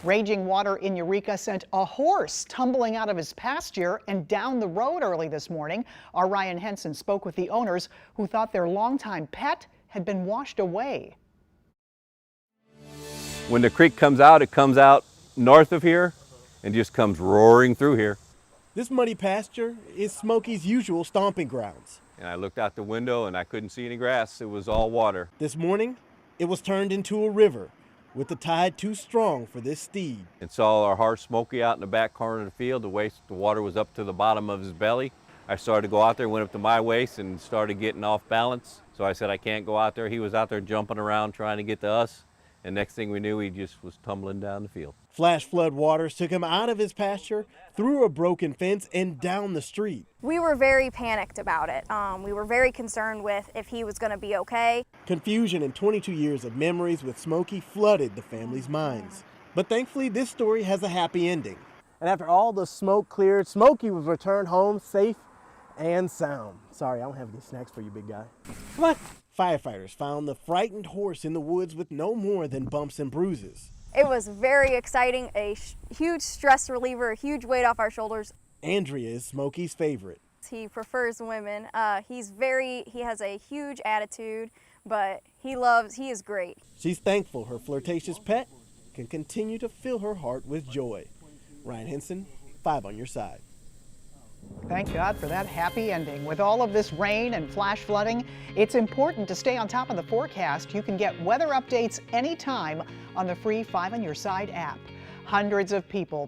Raging water in Eureka sent a horse tumbling out of his pasture and down the road early this morning. Our Ryan Henson spoke with the owners who thought their longtime pet had been washed away. When the creek comes out, it comes out north of here and just comes roaring through here. This muddy pasture is Smokey's usual stomping grounds. And I looked out the window and I couldn't see any grass. It was all water. This morning, it was turned into a river with the tide too strong for this steed. And saw our horse Smokey out in the back corner of the field. The water was up to the bottom of his belly. I started to go out there, went up to my waist and started getting off balance. So I said, I can't go out there. He was out there jumping around trying to get to us. And next thing we knew, he just was tumbling down the field. Flash flood waters took him out of his pasture, through a broken fence, and down the street. We were very panicked about it. We were very concerned with if he was going to be okay. Confusion and 22 years of memories with Smokey flooded the family's minds. But thankfully, this story has a happy ending. And after all the smoke cleared, Smokey was returned home safe and sound. Sorry, I don't have any snacks for you, big guy. What? Firefighters found the frightened horse in the woods with no more than bumps and bruises. It was very exciting, a huge stress reliever, a huge weight off our shoulders. Andrea is Smokey's favorite. He prefers women. He has a huge attitude, but he is great. She's thankful her flirtatious pet can continue to fill her heart with joy. Ryan Henson, 5 on your side. Thank God for that happy ending. With all of this rain and flash flooding, it's important to stay on top of the forecast. You can get weather updates anytime on the free 5 on Your Side app. Hundreds of people